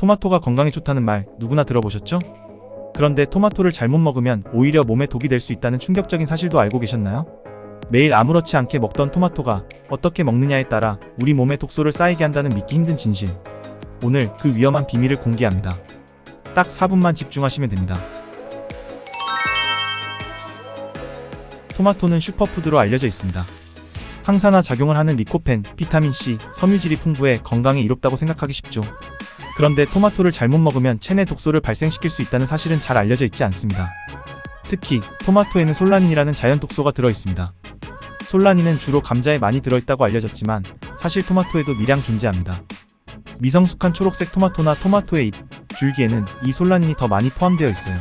토마토가 건강에 좋다는 말 누구나 들어보셨죠? 그런데 토마토를 잘못 먹으면 오히려 몸에 독이 될 수 있다는 충격적인 사실도 알고 계셨나요? 매일 아무렇지 않게 먹던 토마토가 어떻게 먹느냐에 따라 우리 몸에 독소를 쌓이게 한다는 믿기 힘든 진실. 오늘 그 위험한 비밀을 공개합니다. 딱 4분만 집중하시면 됩니다. 토마토는 슈퍼푸드로 알려져 있습니다. 항산화 작용을 하는 리코펜, 비타민C, 섬유질이 풍부해 건강에 이롭다고 생각하기 쉽죠. 그런데 토마토를 잘못 먹으면 체내 독소를 발생시킬 수 있다는 사실은 잘 알려져 있지 않습니다. 특히 토마토에는 솔라닌이라는 자연 독소가 들어있습니다. 솔라닌은 주로 감자에 많이 들어있다고 알려졌지만 사실 토마토에도 미량 존재합니다. 미성숙한 초록색 토마토나 토마토의 잎, 줄기에는 이 솔라닌이 더 많이 포함되어 있어요.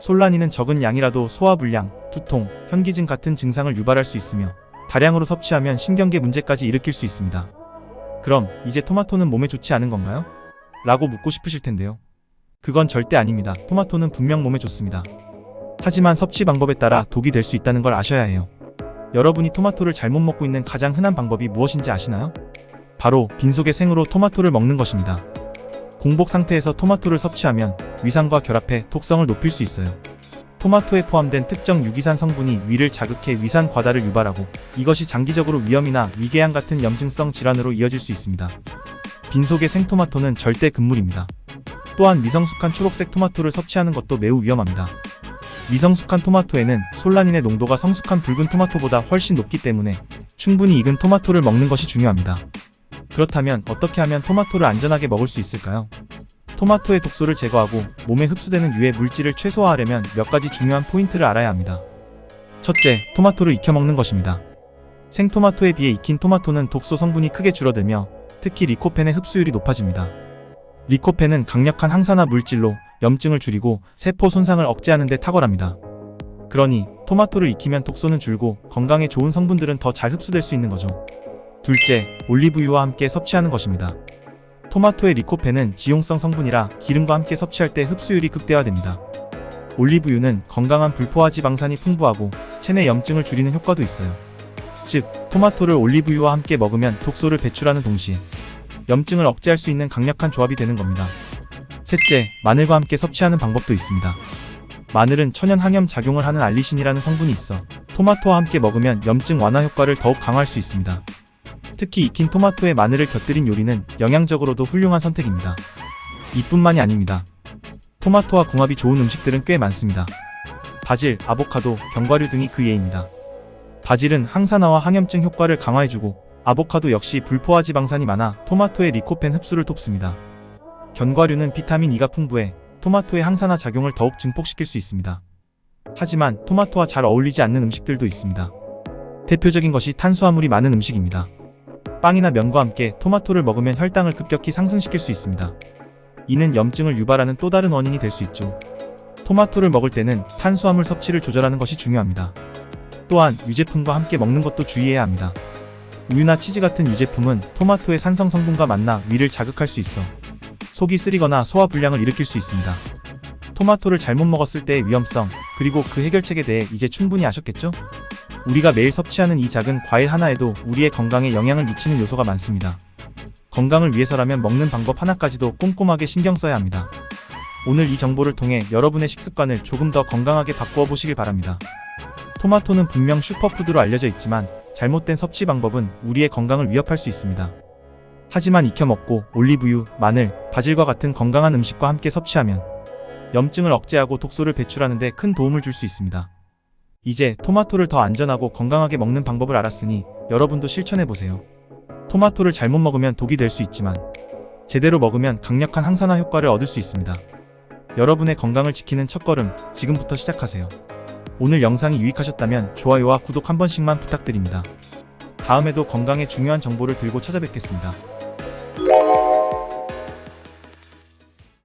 솔라닌은 적은 양이라도 소화불량, 두통, 현기증 같은 증상을 유발할 수 있으며 다량으로 섭취하면 신경계 문제까지 일으킬 수 있습니다. 그럼 이제 토마토는 몸에 좋지 않은 건가요? 라고 묻고 싶으실 텐데요. 그건 절대 아닙니다. 토마토는 분명 몸에 좋습니다. 하지만 섭취 방법에 따라 독이 될 수 있다는 걸 아셔야 해요. 여러분이 토마토를 잘못 먹고 있는 가장 흔한 방법이 무엇인지 아시나요? 바로 빈속에 생으로 토마토를 먹는 것입니다. 공복 상태에서 토마토를 섭취하면 위산과 결합해 독성을 높일 수 있어요. 토마토에 포함된 특정 유기산 성분이 위를 자극해 위산 과다를 유발하고 이것이 장기적으로 위염이나 위궤양 같은 염증성 질환으로 이어질 수 있습니다. 빈속의 생토마토는 절대 금물입니다. 또한 미성숙한 초록색 토마토를 섭취하는 것도 매우 위험합니다. 미성숙한 토마토에는 솔라닌의 농도가 성숙한 붉은 토마토보다 훨씬 높기 때문에 충분히 익은 토마토를 먹는 것이 중요합니다. 그렇다면 어떻게 하면 토마토를 안전하게 먹을 수 있을까요? 토마토의 독소를 제거하고 몸에 흡수되는 유해 물질을 최소화하려면 몇 가지 중요한 포인트를 알아야 합니다. 첫째, 토마토를 익혀 먹는 것입니다. 생토마토에 비해 익힌 토마토는 독소 성분이 크게 줄어들며 특히 리코펜의 흡수율이 높아집니다. 리코펜은 강력한 항산화 물질로 염증을 줄이고 세포 손상을 억제하는 데 탁월합니다. 그러니 토마토를 익히면 독소는 줄고 건강에 좋은 성분들은 더 잘 흡수될 수 있는 거죠. 둘째, 올리브유와 함께 섭취하는 것입니다. 토마토의 리코펜은 지용성 성분이라 기름과 함께 섭취할 때 흡수율이 극대화됩니다. 올리브유는 건강한 불포화 지방산이 풍부하고 체내 염증을 줄이는 효과도 있어요. 즉, 토마토를 올리브유와 함께 먹으면 독소를 배출하는 동시에 염증을 억제할 수 있는 강력한 조합이 되는 겁니다. 셋째, 마늘과 함께 섭취하는 방법도 있습니다. 마늘은 천연 항염 작용을 하는 알리신이라는 성분이 있어 토마토와 함께 먹으면 염증 완화 효과를 더욱 강화할 수 있습니다. 특히 익힌 토마토에 마늘을 곁들인 요리는 영양적으로도 훌륭한 선택입니다. 이뿐만이 아닙니다. 토마토와 궁합이 좋은 음식들은 꽤 많습니다. 바질, 아보카도, 견과류 등이 그 예입니다. 바질은 항산화와 항염증 효과를 강화해주고 아보카도 역시 불포화 지방산이 많아 토마토의 리코펜 흡수를 돕습니다. 견과류는 비타민 E가 풍부해 토마토의 항산화 작용을 더욱 증폭시킬 수 있습니다. 하지만 토마토와 잘 어울리지 않는 음식들도 있습니다. 대표적인 것이 탄수화물이 많은 음식입니다. 빵이나 면과 함께 토마토를 먹으면 혈당을 급격히 상승시킬 수 있습니다. 이는 염증을 유발하는 또 다른 원인이 될 수 있죠. 토마토를 먹을 때는 탄수화물 섭취를 조절하는 것이 중요합니다. 또한 유제품과 함께 먹는 것도 주의해야 합니다. 우유나 치즈 같은 유제품은 토마토의 산성 성분과 만나 위를 자극할 수 있어 속이 쓰리거나 소화불량을 일으킬 수 있습니다. 토마토를 잘못 먹었을 때의 위험성, 그리고 그 해결책에 대해 이제 충분히 아셨겠죠? 우리가 매일 섭취하는 이 작은 과일 하나에도 우리의 건강에 영향을 미치는 요소가 많습니다. 건강을 위해서라면 먹는 방법 하나까지도 꼼꼼하게 신경 써야 합니다. 오늘 이 정보를 통해 여러분의 식습관을 조금 더 건강하게 바꾸어 보시길 바랍니다. 토마토는 분명 슈퍼푸드로 알려져 있지만 잘못된 섭취 방법은 우리의 건강을 위협할 수 있습니다. 하지만 익혀 먹고 올리브유, 마늘, 바질과 같은 건강한 음식과 함께 섭취하면 염증을 억제하고 독소를 배출하는 데 큰 도움을 줄 수 있습니다. 이제 토마토를 더 안전하고 건강하게 먹는 방법을 알았으니 여러분도 실천해보세요. 토마토를 잘못 먹으면 독이 될 수 있지만 제대로 먹으면 강력한 항산화 효과를 얻을 수 있습니다. 여러분의 건강을 지키는 첫걸음, 지금부터 시작하세요. 오늘 영상이 유익하셨다면 좋아요와 구독 한 번씩만 부탁드립니다. 다음에도 건강에 중요한 정보를 들고 찾아뵙겠습니다.